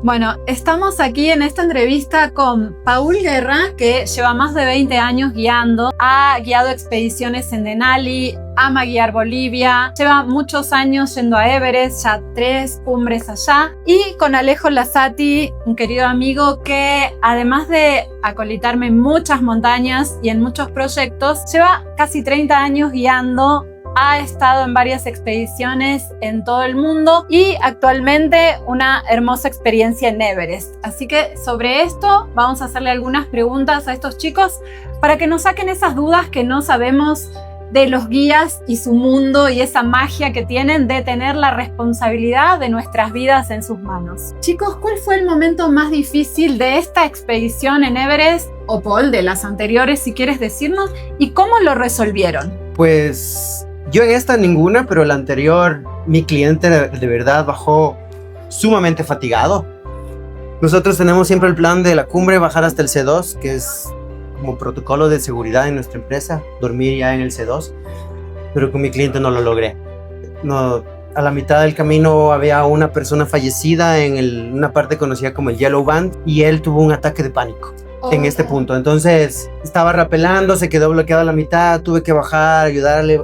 Bueno, estamos aquí en esta entrevista con Paul Guerra, que lleva más de 20 años guiando, ha guiado expediciones en Denali, ama guiar Bolivia, lleva muchos años yendo a Everest, ya 3 cumbres allá, y con Alejo Lazzati, un querido amigo que además de acolitarme en muchas montañas y en muchos proyectos, lleva casi 30 años guiando. Ha estado en varias expediciones en todo el mundo y actualmente una hermosa experiencia en Everest. Así que sobre esto vamos a hacerle algunas preguntas a estos chicos para que nos saquen esas dudas que no sabemos de los guías y su mundo y esa magia que tienen de tener la responsabilidad de nuestras vidas en sus manos. Chicos, ¿cuál fue el momento más difícil de esta expedición en Everest? O Paul, de las anteriores, si quieres decirnos, ¿y cómo lo resolvieron? Pues yo en esta ninguna, pero la anterior, mi cliente de verdad bajó sumamente fatigado. Nosotros tenemos siempre el plan de la cumbre bajar hasta el C2, que es como protocolo de seguridad en nuestra empresa, dormir ya en el C2, pero con mi cliente no lo logré. No, a la mitad del camino había una persona fallecida en una parte conocida como el Yellow Band y él tuvo un ataque de pánico. En este punto, entonces estaba rapelando, se quedó bloqueado a la mitad, tuve que bajar, ayudarle.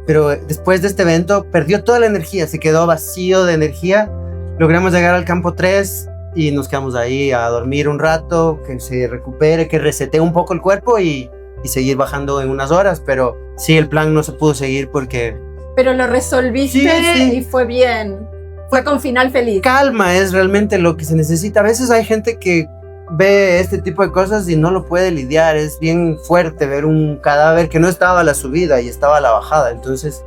Pero después de este evento perdió toda la energía, se quedó vacío de energía. Logramos llegar al campo 3 y nos quedamos ahí a dormir un rato, que se recupere, que resete un poco el cuerpo y seguir bajando en unas horas. Pero sí, el plan no se pudo seguir porque... Pero lo resolviste y fue bien. Fue con final feliz. Calma es realmente lo que se necesita. A veces hay gente que ve este tipo de cosas y no lo puede lidiar. Es bien fuerte ver un cadáver que no estaba a la subida y estaba a la bajada. Entonces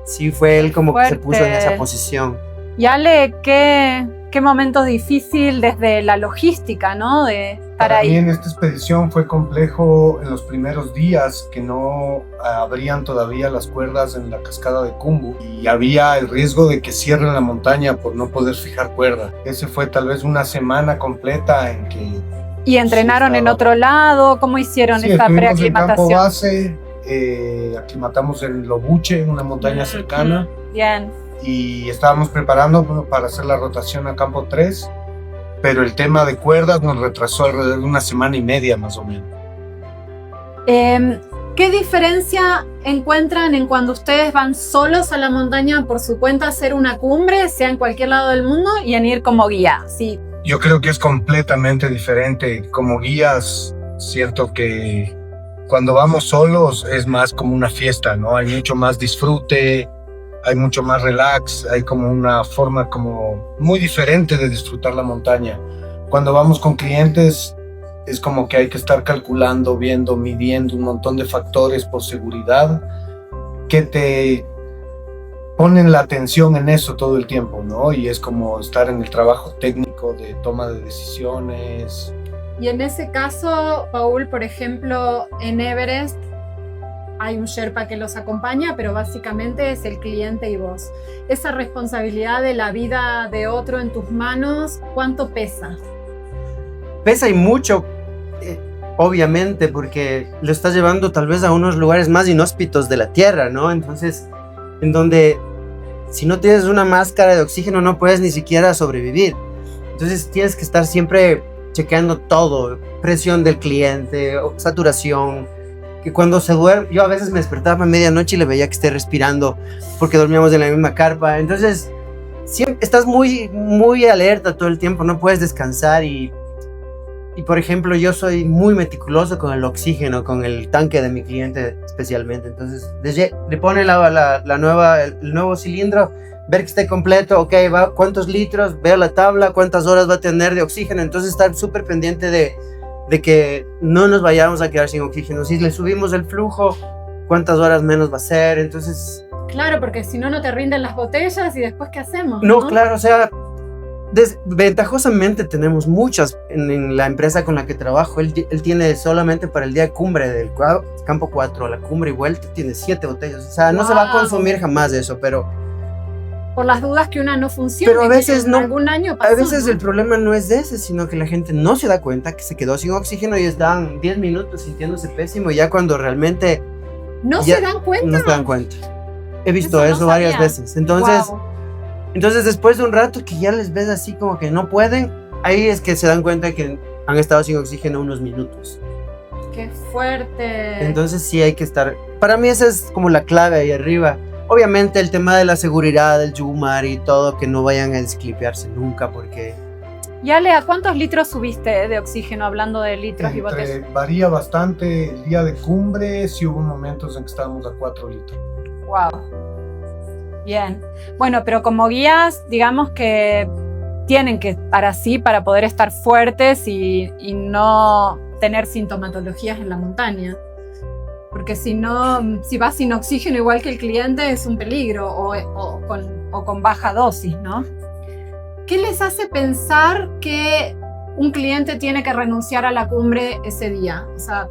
sí fue él como que se puso en esa posición. Y Ale, qué momento difícil desde la logística, ¿no? De estar ahí. Para mí en esta expedición fue complejo en los primeros días que no abrían todavía las cuerdas en la cascada de Khumbu y había el riesgo de que cierren la montaña por no poder fijar cuerda. Ese fue tal vez una semana completa en que... ¿Y entrenaron en otro lado? ¿Cómo hicieron esa preaclimatación? En campo base, aclimatamos en Lobuche, en una montaña cercana. Bien. Y estábamos preparando para hacer la rotación a campo 3, pero el tema de cuerdas nos retrasó alrededor de una semana y media más o menos. ¿Qué diferencia encuentran en cuando ustedes van solos a la montaña por su cuenta a hacer una cumbre, sea en cualquier lado del mundo, y en ir como guía? Sí. Yo creo que es completamente diferente. Como guías, siento que cuando vamos solos es más como una fiesta, ¿no? Hay mucho más disfrute, hay mucho más relax, hay como una forma como muy diferente de disfrutar la montaña. Cuando vamos con clientes es como que hay que estar calculando, viendo, midiendo un montón de factores por seguridad que te ponen la atención en eso todo el tiempo, ¿no? Y es como estar en el trabajo técnico de toma de decisiones. Y en ese caso, Paul, por ejemplo, en Everest, hay un Sherpa que los acompaña, pero básicamente es el cliente y vos. Esa responsabilidad de la vida de otro en tus manos, ¿cuánto pesa? Pesa y mucho, obviamente, porque lo estás llevando tal vez a unos lugares más inhóspitos de la Tierra, ¿no? Entonces, en donde si no tienes una máscara de oxígeno no puedes ni siquiera sobrevivir. Entonces tienes que estar siempre chequeando todo, presión del cliente, saturación, que cuando se duerme, yo a veces me despertaba a medianoche y le veía que esté respirando porque dormíamos en la misma carpa. Entonces siempre estás muy, muy alerta todo el tiempo, no puedes descansar y por ejemplo yo soy muy meticuloso con el oxígeno, con el tanque de mi cliente especialmente. Entonces le pone el nuevo cilindro, ver que esté completo, ok, va, cuántos litros, veo la tabla, cuántas horas va a tener de oxígeno. Entonces estar súper pendiente de que no nos vayamos a quedar sin oxígeno. Si le subimos el flujo, cuántas horas menos va a ser. Entonces claro, porque si no, no te rinden las botellas y después ¿qué hacemos? No, claro, o sea, ventajosamente tenemos muchas en la empresa con la que trabajo. Él tiene solamente para el día de cumbre del campo 4, la cumbre y vuelta, tiene 7 botellas. O sea, no se va a consumir jamás eso, pero... Por las dudas que una no funcione. Pero a veces no. Algún año pasó, a veces ¿no? El problema no es ese, sino que la gente no se da cuenta que se quedó sin oxígeno y están 10 minutos sintiéndose pésimo, y ya cuando realmente... ¿No se dan cuenta? No se dan cuenta. He visto eso varias veces. Entonces, Wow. Entonces después de un rato que ya les ves así como que no pueden, ahí es que se dan cuenta que han estado sin oxígeno unos minutos. ¡Qué fuerte! Entonces sí hay que estar, para mí esa es como la clave ahí arriba. Obviamente el tema de la seguridad, del Yumar y todo, que no vayan a desclipearse nunca porque... Y Ale, ¿a cuántos litros subiste de oxígeno, hablando de litros y botellas? Varía bastante. El día de cumbre sí hubo momentos en que estábamos a 4 litros. Wow. Bien. Bueno, pero como guías, digamos que tienen que estar así para poder estar fuertes y no tener sintomatologías en la montaña. Porque si no, si vas sin oxígeno igual que el cliente, es un peligro o con baja dosis, ¿no? ¿Qué les hace pensar que un cliente tiene que renunciar a la cumbre ese día? O sea,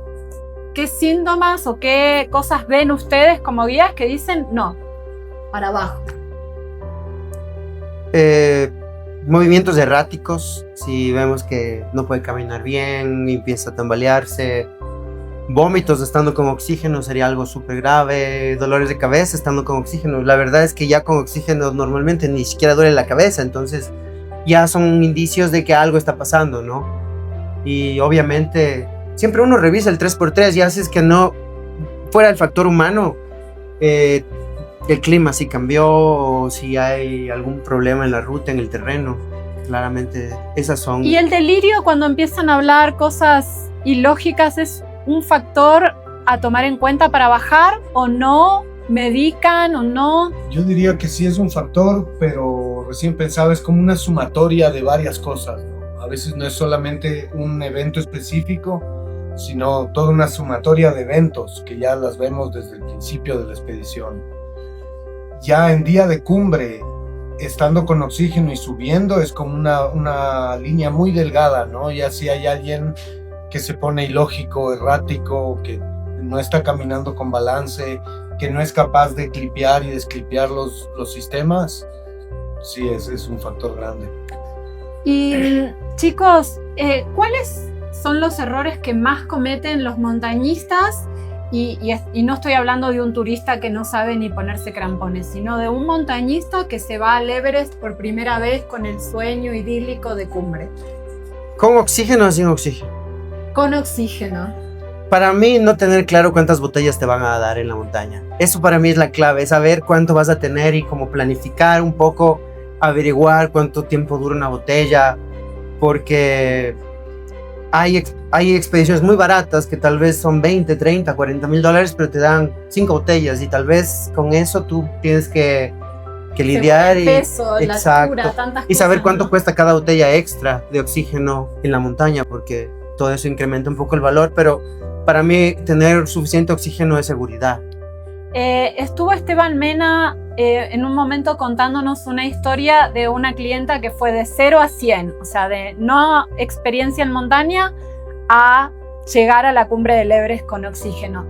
¿qué síntomas o qué cosas ven ustedes como guías que dicen no, para abajo? Movimientos erráticos, si vemos que no puede caminar bien, empieza a tambalearse. Vómitos estando con oxígeno sería algo súper grave. Dolores de cabeza estando con oxígeno. La verdad es que ya con oxígeno normalmente ni siquiera duele la cabeza, entonces ya son indicios de que algo está pasando, ¿no? Y obviamente siempre uno revisa el 3x3, ya si es que no fuera el factor humano, el clima si cambió o si hay algún problema en la ruta, en el terreno. Claramente esas son... Y el delirio, cuando empiezan a hablar cosas ilógicas, ¿es un factor a tomar en cuenta para bajar o no? ¿Medican o no? Yo diría que sí es un factor, pero recién pensaba, es como una sumatoria de varias cosas, ¿no? A veces no es solamente un evento específico, sino toda una sumatoria de eventos que ya las vemos desde el principio de la expedición. Ya en día de cumbre, estando con oxígeno y subiendo, es como una línea muy delgada, ¿no? Ya si hay alguien que se pone ilógico, errático, que no está caminando con balance, que no es capaz de clipear y desclipear los sistemas, sí es un factor grande. Y chicos, ¿cuáles son los errores que más cometen los montañistas? Y no estoy hablando de un turista que no sabe ni ponerse crampones, sino de un montañista que se va al Everest por primera vez con el sueño idílico de cumbre. ¿Con oxígeno o sin oxígeno? Con oxígeno. Para mí, no tener claro cuántas botellas te van a dar en la montaña. Eso para mí es la clave, saber cuánto vas a tener y cómo planificar un poco, averiguar cuánto tiempo dura una botella, porque hay expediciones muy baratas que tal vez son 20, 30, 40 mil dólares, pero te dan 5 botellas y tal vez con eso tú tienes que lidiar el peso, y, la exacto, altura, tantas y saber cosas, cuánto ¿no? cuesta cada botella extra de oxígeno en la montaña, porque todo eso incrementa un poco el valor, pero para mí tener suficiente oxígeno es seguridad. Estuvo Esteban Mena en un momento contándonos una historia de una clienta que fue de 0 a 100, o sea, de no experiencia en montaña a llegar a la cumbre del Everest con oxígeno.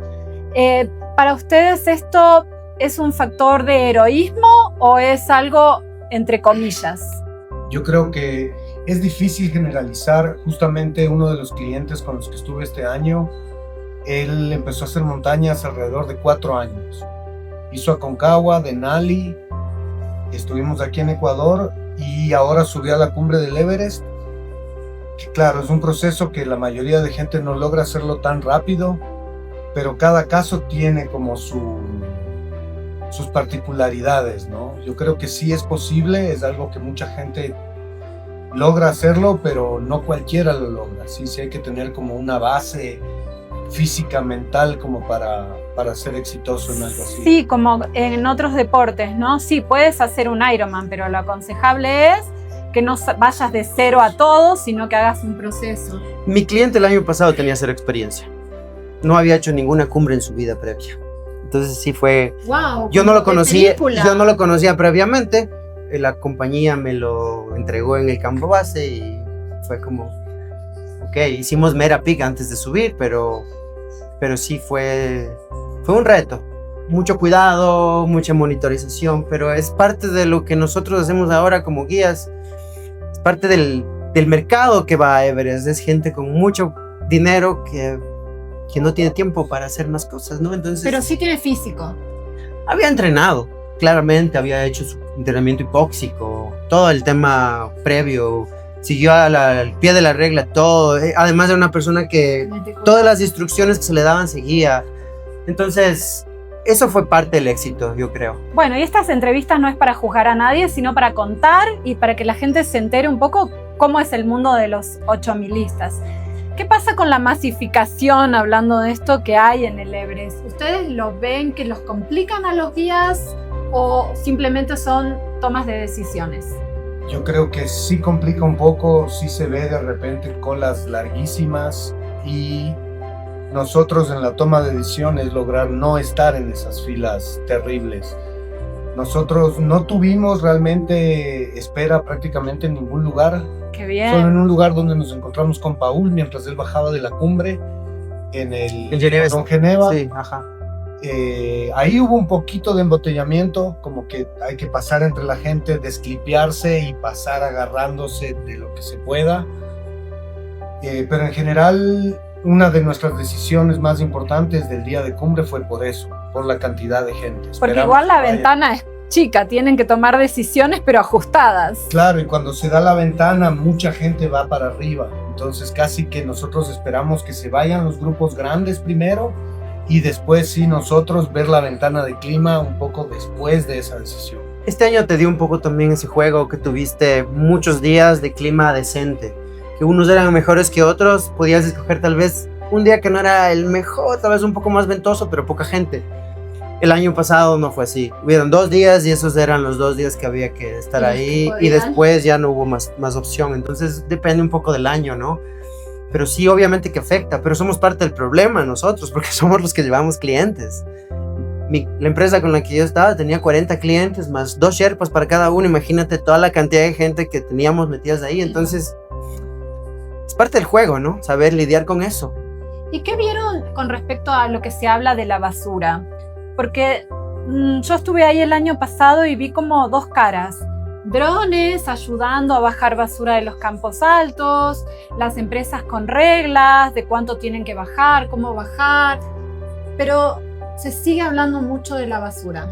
¿Para ustedes esto es un factor de heroísmo o es algo entre comillas? Yo creo que es difícil generalizar. Justamente uno de los clientes con los que estuve este año, él empezó a hacer montañas alrededor de 4 años. Hizo Aconcagua, Denali, estuvimos aquí en Ecuador y ahora subió a la cumbre del Everest. Que claro, es un proceso que la mayoría de gente no logra hacerlo tan rápido, pero cada caso tiene como sus particularidades, ¿no? Yo creo que sí es posible, es algo que mucha gente logra hacerlo, pero no cualquiera lo logra. Sí hay que tener como una base física, mental, como para ser exitoso en algo así. Sí, como en otros deportes, ¿no? Sí, puedes hacer un Ironman, pero lo aconsejable es que no vayas de 0 a todo, sino que hagas un proceso. Mi cliente el año pasado tenía 0 experiencia. No había hecho ninguna cumbre en su vida previa. Entonces sí fue... Wow, yo no lo conocía previamente. La compañía me lo entregó en el campo base y fue como... Ok, hicimos Mera Peak antes de subir, pero sí fue un reto. Mucho cuidado, mucha monitorización, pero es parte de lo que nosotros hacemos ahora como guías. Es parte del mercado que va a Everest. Es gente con mucho dinero que no tiene tiempo para hacer más cosas, ¿no? Entonces, pero sí tiene físico. Había entrenado, claramente, había hecho su entrenamiento hipóxico, todo el tema previo, siguió al pie de la regla todo. Además era una persona que todas las instrucciones que se le daban seguía. Entonces, eso fue parte del éxito, yo creo. Bueno, y estas entrevistas no es para juzgar a nadie, sino para contar y para que la gente se entere un poco cómo es el mundo de los 8000istas. ¿Qué pasa con la masificación, hablando de esto, que hay en el Everest? ¿Ustedes lo ven que los complican a los guías o simplemente son tomas de decisiones? Yo creo que sí complica un poco, sí se ve de repente colas larguísimas y nosotros en la toma de decisiones lograr no estar en esas filas terribles. Nosotros no tuvimos realmente espera prácticamente en ningún lugar. Qué bien. Solo en un lugar donde nos encontramos con Paul mientras él bajaba de la cumbre en Geneva. Sí, ajá. Ahí hubo un poquito de embotellamiento, como que hay que pasar entre la gente, desclipearse y pasar agarrándose de lo que se pueda. Pero en general, una de nuestras decisiones más importantes del día de cumbre fue por eso, por la cantidad de gente. Porque igual la ventana es chica, tienen que tomar decisiones pero ajustadas. Claro, y cuando se da la ventana, mucha gente va para arriba. Entonces casi que nosotros esperamos que se vayan los grupos grandes primero y después sí nosotros ver la ventana de clima un poco después de esa decisión. Este año te dio un poco también ese juego que tuviste muchos días de clima decente, que unos eran mejores que otros, podías escoger tal vez un día que no era el mejor, tal vez un poco más ventoso, pero poca gente. El año pasado no fue así, hubieron 2 días y esos eran los 2 días que había que estar ahí y después ya no hubo más opción, entonces depende un poco del año, ¿no? Pero sí, obviamente que afecta, pero somos parte del problema nosotros, porque somos los que llevamos clientes. La empresa con la que yo estaba tenía 40 clientes, más 2 Sherpas para cada uno, imagínate toda la cantidad de gente que teníamos metidas ahí, entonces es parte del juego, ¿no? Saber lidiar con eso. ¿Y qué vieron con respecto a lo que se habla de la basura? Porque yo estuve ahí el año pasado y vi como 2 caras. Drones ayudando a bajar basura de los campos altos, las empresas con reglas de cuánto tienen que bajar, cómo bajar, pero se sigue hablando mucho de la basura.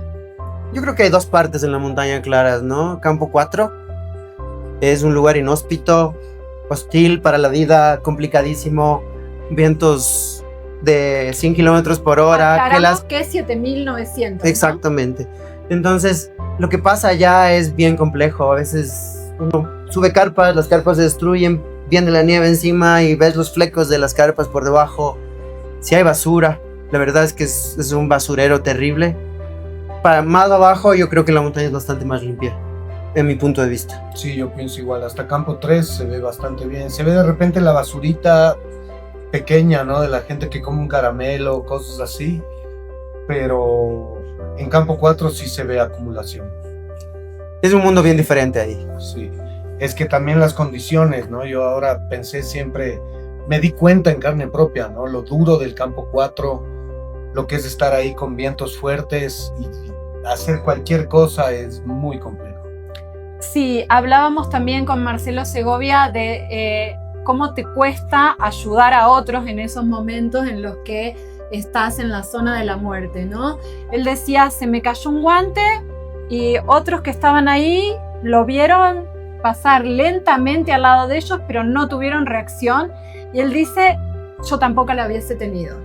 Yo creo que hay 2 partes en la montaña claras, ¿no? Campo 4 es un lugar inhóspito, hostil para la vida, complicadísimo, vientos de 100 kilómetros por hora. Aclaramos que es 7900. Exactamente. ¿No? Entonces, lo que pasa allá es bien complejo. A veces uno sube carpas, las carpas se destruyen, viene la nieve encima y ves los flecos de las carpas por debajo. Si hay basura, la verdad es que es un basurero terrible. Para más abajo, yo creo que la montaña es bastante más limpia, en mi punto de vista. Sí, yo pienso igual. Hasta Campo 3 se ve bastante bien. Se ve de repente la basurita pequeña, ¿no? De la gente que come un caramelo, cosas así. Pero en Campo 4 sí se ve acumulación. Es un mundo bien diferente ahí. Sí. Es que también las condiciones, ¿no? Yo ahora pensé siempre, me di cuenta en carne propia, ¿no? Lo duro del Campo 4, lo que es estar ahí con vientos fuertes y hacer cualquier cosa es muy complejo. Sí, hablábamos también con Marcelo Segovia de cómo te cuesta ayudar a otros en esos momentos en los que estás en la zona de la muerte, ¿no? Él decía, se me cayó un guante y otros que estaban ahí lo vieron pasar lentamente al lado de ellos, pero no tuvieron reacción. Y él dice, yo tampoco la hubiese tenido.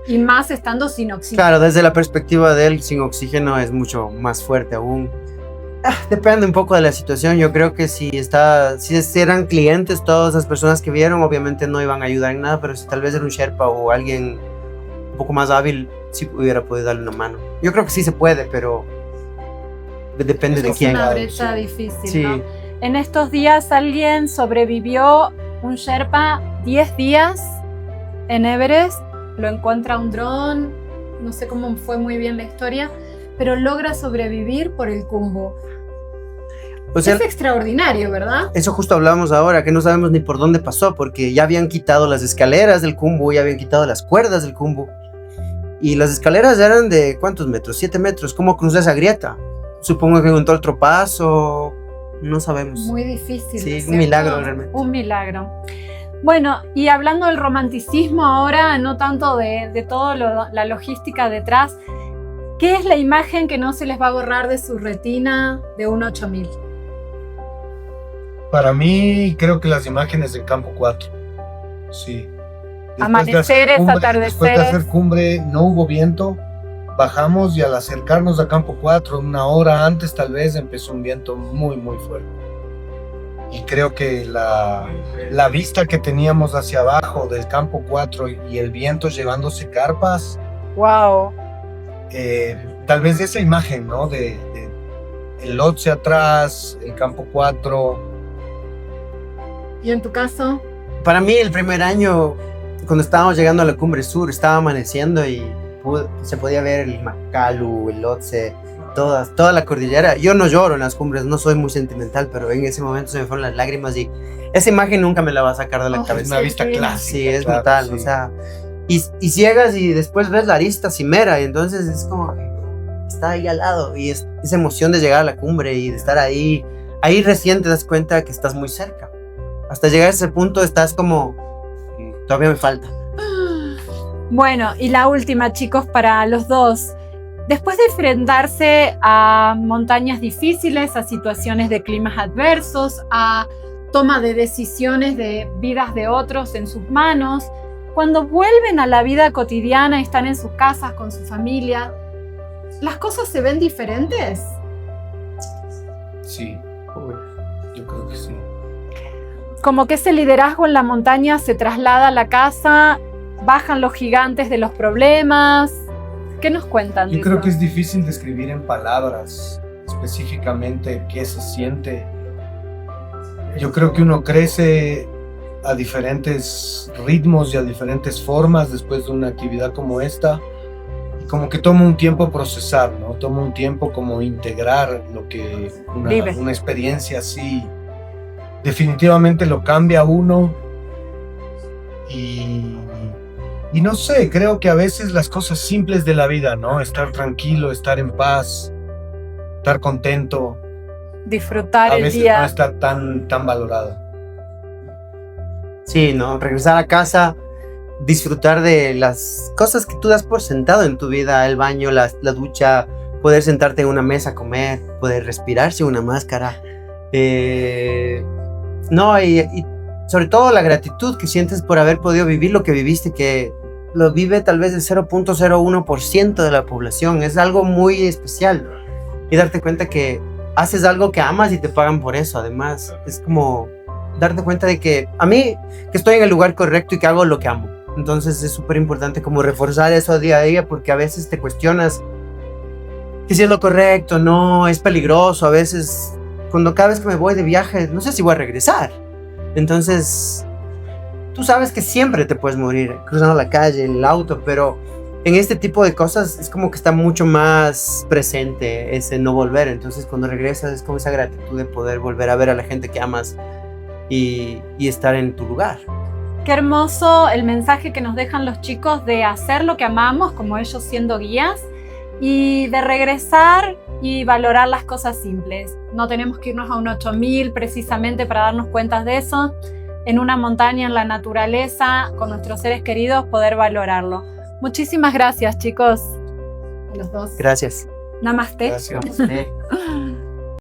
Y más estando sin oxígeno. Claro, desde la perspectiva de él, sin oxígeno es mucho más fuerte aún. Depende un poco de la situación. Yo creo que si eran clientes, todas esas personas que vieron, obviamente no iban a ayudar en nada, pero si tal vez era un Sherpa o alguien un poco más hábil, sí hubiera podido darle una mano. Yo creo que sí se puede, pero depende de quién. Es una brecha difícil, sí. ¿no? En estos días alguien sobrevivió, un Sherpa, 10 días en Everest, lo encuentra un dron, no sé cómo fue muy bien la historia, pero logra sobrevivir por el Khumbu. O sea, es extraordinario, ¿verdad? Eso justo hablábamos ahora, que no sabemos ni por dónde pasó, porque ya habían quitado las escaleras del Khumbu, ya habían quitado las cuerdas del Khumbu. Y las escaleras eran de, ¿cuántos metros? 7 metros. ¿Cómo cruzó esa grieta? Supongo que encontró otro paso, no sabemos. Muy difícil. Sí, un milagro realmente. Un milagro. Bueno, y hablando del romanticismo ahora, no tanto de toda la logística detrás, ¿qué es la imagen que no se les va a borrar de su retina de un 8000? Para mí, creo que las imágenes del campo 4. Sí. Amaneceres, Después de hacer atardeceres. cumbre, no hubo viento. Bajamos y al acercarnos a campo 4, una hora antes tal vez, empezó un viento muy, muy fuerte. Y creo que la vista que teníamos hacia abajo del campo 4 y el viento llevándose carpas, Wow. tal vez esa imagen, ¿no? De el Lhotse atrás, el campo 4. ¿Y en tu caso? Para mí el primer año, cuando estábamos llegando a la Cumbre Sur, estaba amaneciendo y se podía ver el Makalu, el Lhotse, toda la cordillera. Yo no lloro en las cumbres, no soy muy sentimental, pero en ese momento se me fueron las lágrimas y esa imagen nunca me la va a sacar de la Es cabeza. una vista sí. clásica. Sí, es claro, brutal, sí. o sea, y llegas y después ves la arista cimera y entonces es como que está ahí al lado y esa emoción de llegar a la cumbre y de estar ahí recién te das cuenta que estás muy cerca. Hasta llegar a ese punto estás como, todavía me falta. Bueno, y la última, chicos, para los dos. Después de enfrentarse a montañas difíciles, a situaciones de climas adversos, a toma de decisiones de vidas de otros en sus manos, cuando vuelven a la vida cotidiana y están en sus casas con su familia, ¿las cosas se ven diferentes? Sí, yo creo que sí. Como que ese liderazgo en la montaña se traslada a la casa, bajan los gigantes de los problemas. ¿Qué nos cuentan? Yo creo que es difícil describir en palabras específicamente qué se siente. Yo creo que uno crece a diferentes ritmos y a diferentes formas después de una actividad como esta. Y como que toma un tiempo procesar, ¿no? Toma un tiempo como integrar lo que Vive. una experiencia así definitivamente lo cambia a uno. Y no sé, creo que a veces las cosas simples de la vida, ¿no? Estar tranquilo, estar en paz, estar contento, Disfrutar a el veces día. no está tan valorado. Sí, ¿no? Regresar a casa, disfrutar de las cosas que tú das por sentado en tu vida, el baño, la ducha, poder sentarte en una mesa a comer, poder respirar sin una máscara. No, y sobre todo la gratitud que sientes por haber podido vivir lo que viviste, que lo vive tal vez el 0.01% de la población. Es algo muy especial. Y darte cuenta que haces algo que amas y te pagan por eso. Además, es como darte cuenta de que a mí, que estoy en el lugar correcto y que hago lo que amo. Entonces es súper importante como reforzar eso día a día, porque a veces te cuestionas que si es lo correcto, no, es peligroso. A veces, cada vez que me voy de viaje, no sé si voy a regresar. Entonces, tú sabes que siempre te puedes morir cruzando la calle, en el auto, pero en este tipo de cosas es como que está mucho más presente ese no volver. Entonces, cuando regresas es como esa gratitud de poder volver a ver a la gente que amas y estar en tu lugar. Qué hermoso el mensaje que nos dejan los chicos de hacer lo que amamos, como ellos siendo guías, y de regresar y valorar las cosas simples. No tenemos que irnos a un 8000 precisamente para darnos cuenta de eso. En una montaña, en la naturaleza, con nuestros seres queridos, poder valorarlo. Muchísimas gracias, chicos. A los dos. Gracias. Namaste. Gracias. Namaste.